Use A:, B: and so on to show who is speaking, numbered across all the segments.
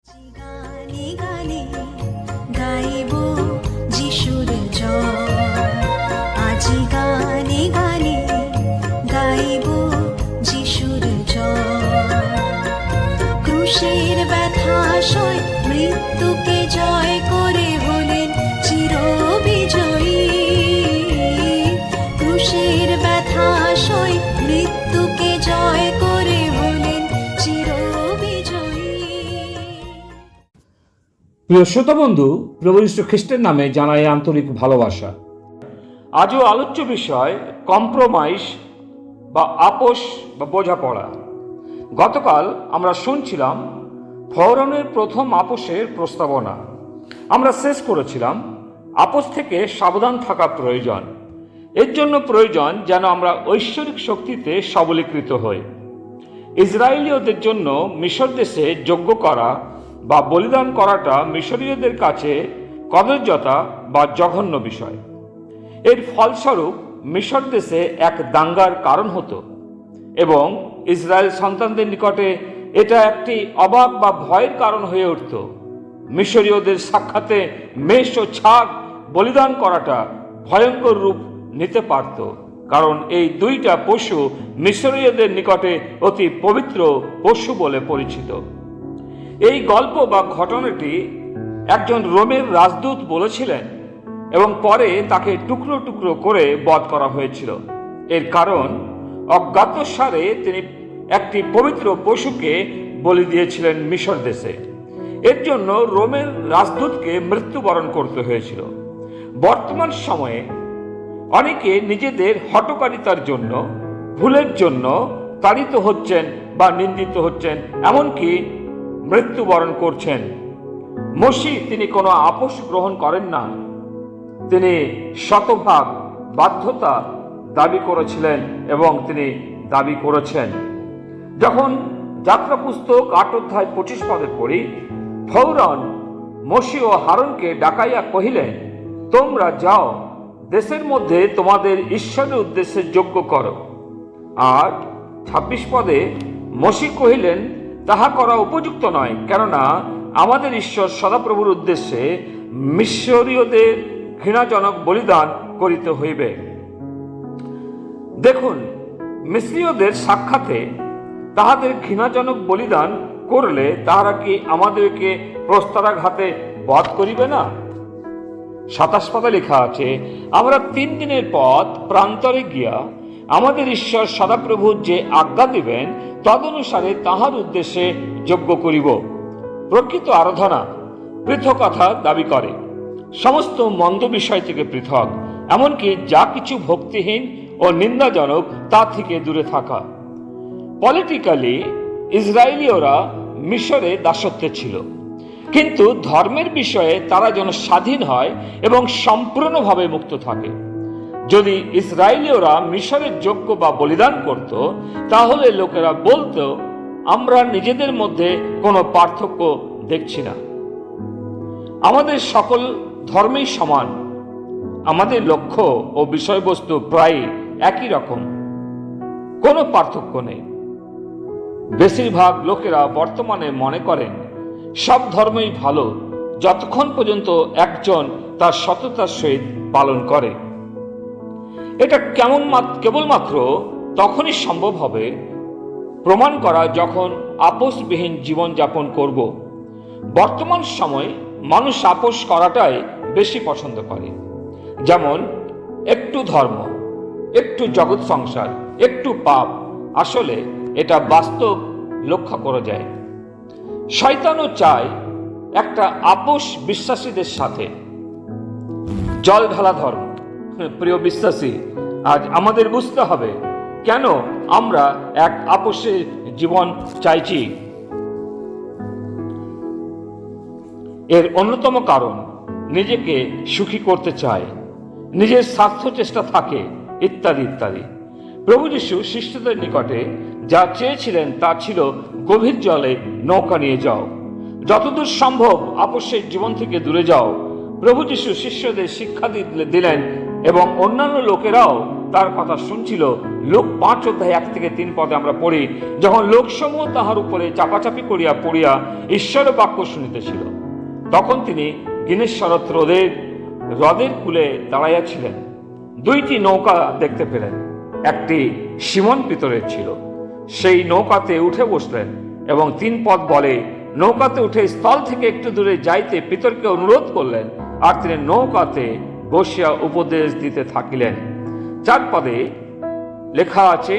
A: গানে গানে গাইব যিশুর জয়, আজি গানে গানে গাইব যিশুর জয়। ক্রুশের ব্যথা সয় মৃত্যুকে জয় করে হলেন চিরবিজয়ী। ক্রুশের ব্যথা সয় মৃত্যুকে জয় করে হলেন চিরবিজয়ী।
B: প্রিয় শ্রোতা বন্ধু, প্রভু যীশু খ্রিস্টের নামে জানাই আন্তরিক ভালোবাসা। আজও আলোচ্য বিষয় কম্প্রোমাইজ বা আপোষ বা বোঝাপড়া। গতকাল আমরা শুনছিলাম ফওরানের প্রথম আপোষের প্রস্তাবনা। আমরা শেষ করেছিলাম আপোষ থেকে সাবধান থাকা প্রয়োজন। এর জন্য প্রয়োজন যেন আমরা ঐশ্বরিক শক্তিতে সবলীকৃত হই। ইসরায়েলীয়দের জন্য মিশর দেশে যজ্ঞ করা বা বলিদান করাটা মিশরীয়দের কাছে কদর্যতা বা জঘন্য বিষয়। এর ফলস্বরূপ মিশর দেশে এক দাঙ্গার কারণ হতো এবং ইসরায়েল সন্তানদের নিকটে এটা একটি অবাক বা ভয়ের কারণ হয়ে উঠত। মিশরীয়দের সাক্ষাতে মেষ ও ছাগ বলিদান করাটা ভয়ঙ্কর রূপ নিতে পারত, কারণ এই দুইটা পশু মিশরীয়দের নিকটে অতি পবিত্র পশু বলে পরিচিত। এই গল্প বা ঘটনাটি একজন রোমের রাজদূত বলেছিলেন এবং পরে তাকে টুকরো টুকরো করে বধ করা হয়েছিল। এর কারণ অজ্ঞাতসারে তিনি একটি পবিত্র পশুকে বলি দিয়েছিলেন মিশর দেশে। এর জন্য রোমের রাজদূতকে মৃত্যুবরণ করতে হয়েছিল। বর্তমান সময়ে অনেকে নিজেদের হঠকারিতার জন্য, ভুলের জন্য তাড়িত হচ্ছেন বা নিন্দিত হচ্ছেন, এমনকি মৃত্যুবরণ করছেন। মসিহ তিনি কোনো আপোষ গ্রহণ করেন না। তিনি শতভাগ বাধ্যতা দাবি করেছিলেন এবং তিনি দাবি করেছেন। যখন যাত্রা পুস্তক ৮ অধ্যায় ২৫ পদে পড়ি, ফওরান মসিহ ও হারুনকে ডাকাইয়া কহিলেন, তোমরা যাও, দেশের মধ্যে তোমাদের ঈশ্বরের উদ্দেশ্যে যজ্ঞ করো। আর ২৬ পদে মসিহ কহিলেন, তাহা করা উপযুক্ত নয়, কেননা আমাদের ঈশ্বর সদাপ্রভুর উদ্দেশ্যে মিশরীয়দের ঘৃণাজনক বলিদান করিতে হইবে। দেখুন, মিশরীয়দের সাক্ষাতে তাহাদের ঘৃণাজনক বলিদান করলে তাহারা কি আমাদেরকে প্রস্তরাঘাতে বধ করিবে না? ২৭ পদে লেখা আছে, আমরা ৩ দিনের পথ প্রান্তরে গিয়া আমাদের ঈশ্বর সদাপ্রভু যে আজ্ঞা দিবেন তদনুসারে তাহার উদ্দেশ্যে যজ্ঞ করিব। প্রকৃত আরাধনা পৃথকতা দাবি করে, সমস্ত মন্দ বিষয় থেকে পৃথক, এমনকি যা কিছু ভক্তিহীন ও নিন্দাজনক তা থেকে দূরে থাকা। পলিটিক্যালি ইসরায়েলীয়রা মিশরে দাসত্বে ছিল, কিন্তু ধর্মের বিষয়ে তারা যেন স্বাধীন হয় এবং সম্পূর্ণভাবে মুক্ত থাকে। যদি ইসরায়েলীয়রা মিশরের যজ্ঞ বা বলিদান করত, তাহলে লোকেরা বলতো, আমরা নিজেদের মধ্যে কোনো পার্থক্য দেখছি না, আমাদের সকল ধর্মেই সমান, আমাদের লক্ষ্য ও বিষয়বস্তু প্রায় একই রকম, কোনো পার্থক্য নেই। বেশিরভাগ লোকেরা বর্তমানে মনে করেন সব ধর্মই ভালো, যতক্ষণ পর্যন্ত একজন তার সততার সহিত পালন করে। এটা কেবলমাত্র তখনই সম্ভব হবে প্রমাণ করা যখন আপোষবিহীন জীবনযাপন করব। বর্তমান সময় মানুষ আপোষ করাটাই বেশি পছন্দ করে, যেমন একটু ধর্ম, একটু জগৎ সংসার, একটু পাপ। আসলে এটা বাস্তব লক্ষ্য করা যায়। শয়তানও চায় একটা আপোষ বিশ্বাসীদের সাথে। জল ঢালা ধর্ম। প্রিয় বিশ্বাসী, আজ আমাদের বুঝতে হবে কেন আমরা এক আপোষের জীবন চাইছি। এর অন্যতম কারণ নিজেকে সুখী করতে চায়, নিজের স্বার্থ চেষ্টা থাকে, ইত্যাদি ইত্যাদি। প্রভু যীশু শিষ্যদের নিকটে যা চেয়েছিলেন তা ছিল, গভীর জলে নৌকা নিয়ে যাও, যতদূর সম্ভব আপোষের জীবন থেকে দূরে যাও। প্রভু যীশু শিষ্যদের শিক্ষা দিলেন এবং অন্যান্য লোকেরাও তার কথা শুনছিল। লোক 5:1-3 আমরা পড়ি, যখন লোকসমূহ তাহার উপরে চাপাচাপি করিয়া পড়িয়া ঈশ্বরের বাক্য শুনিতেছিল, তখন তিনি গিনেশরত হ্রদের কূলে দাঁড়াইয়াছিলেন। 2টি নৌকা দেখতে পেলেন, একটি সিমন পিতরের ছিল। সেই নৌকাতে উঠে বসলেন এবং 3 পদ বলে নৌকাতে উঠে স্থল থেকে একটু দূরে যাইতে পিতরকে অনুরোধ করলেন, আর তিনি নৌকাতে বসিয়া উপদেশ দিতে থাকিলেন। 4 পদে লেখা আছে,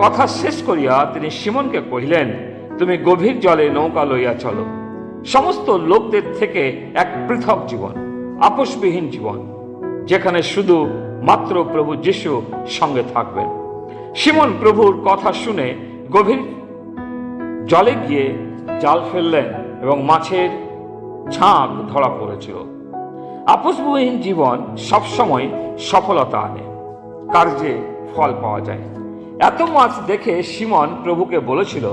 B: কথা শেষ করিয়া তিনি সিমনকে কহিলেন, তুমি গভীর জলে নৌকা লইয়া চলো। সমস্ত লোকদের থেকে এক পৃথক জীবন, আপোষবিহীন জীবন, যেখানে শুধু মাত্র প্রভু যিশু সঙ্গে থাকবেন। সিমন প্রভুর কথা শুনে গভীর জলে গিয়ে জাল ফেললেন এবং মাছের ঝাঁক ধরা পড়েছিল। আপোষবিহীন জীবন সবসময় সফলতা আনে, কার্যে ফল পাওয়া যায়। এত মাছ দেখে সিমন প্রভুকে বলেছিল,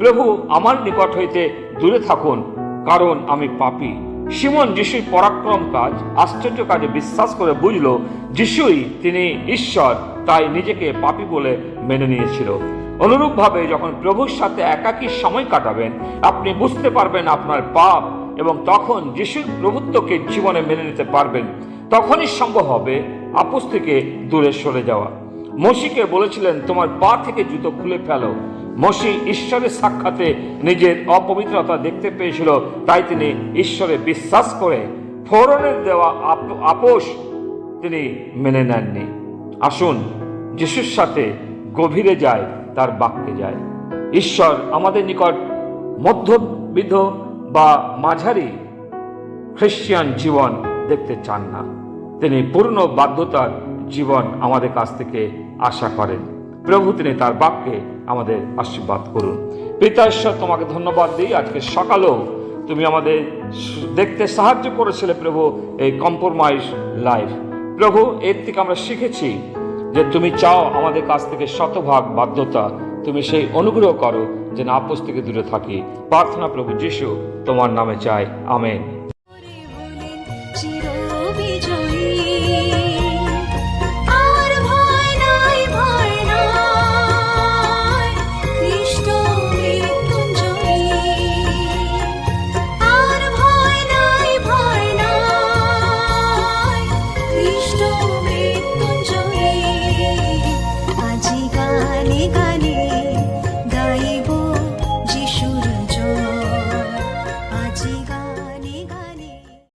B: প্রভু আমার নিকট হইতে দূরে থাকুন, কারণ আমি পাপী। সিমন যিশুর পরাক্রম কাজ, আশ্চর্য কাজে বিশ্বাস করে বুঝল যিশুই তিনি ঈশ্বর, তাই নিজেকে পাপী বলে মেনে নিয়েছিল। অনুরূপভাবে যখন প্রভুর সাথে একাকী সময় কাটাবেন, আপনি বুঝতে পারবেন আপনার পাপ, এবং তখন যিশুর প্রভুত্বকে জীবনে মেনে নিতে পারবেন। তখনই সম্ভব হবে আপোষ থেকে দূরে সরে যাওয়া। মসিকে বলেছিলেন, তোমার পা থেকে জুতো খুলে ফেলো। মসি ঈশ্বরের সাক্ষাতে নিজের অপবিত্রতা দেখতে পেয়েছিল, তাই তিনি ঈশ্বরে বিশ্বাস করে ফোড়নের দেওয়া আপোষ তিনি মেনে নেননি। আসুন যিশুর সাথে গভীরে যায়, তার বাক্যে যায়। ঈশ্বর আমাদের নিকট মধ্যবিধ বা মাঝারি খ্রিস্টান জীবন দেখতে চান না, তিনি পূর্ণ বাধ্যতার জীবন আমাদের কাছ থেকে আশা করেন। প্রভু তিনি তার বাক্যে আমাদের আশীর্বাদ করুন। পিতা ঈশ্বর, তোমাকে ধন্যবাদ দিই, আজকে সকালেও তুমি আমাদের দেখতে সাহায্য করেছিলে প্রভু এই কম্প্রোমাইজ লাইফ। প্রভু এর থেকে আমরা শিখেছি যে তুমি চাও আমাদের কাছ থেকে শতভাগ বাধ্যতা, তুমি সেই অনুগ্রহ করো যেন আপোষ থেকে দূরে থাকি। প্রার্থনা প্রভু যিশু তোমার নামে চাই, আমেন।
A: চিরবিজয়ী, আর ভয় নাই, ভয় নাই, খ্রিস্ট মৃত্যুঞ্জয়ী। আর ভয় নাই, ভয় নাই, খ্রিস্ট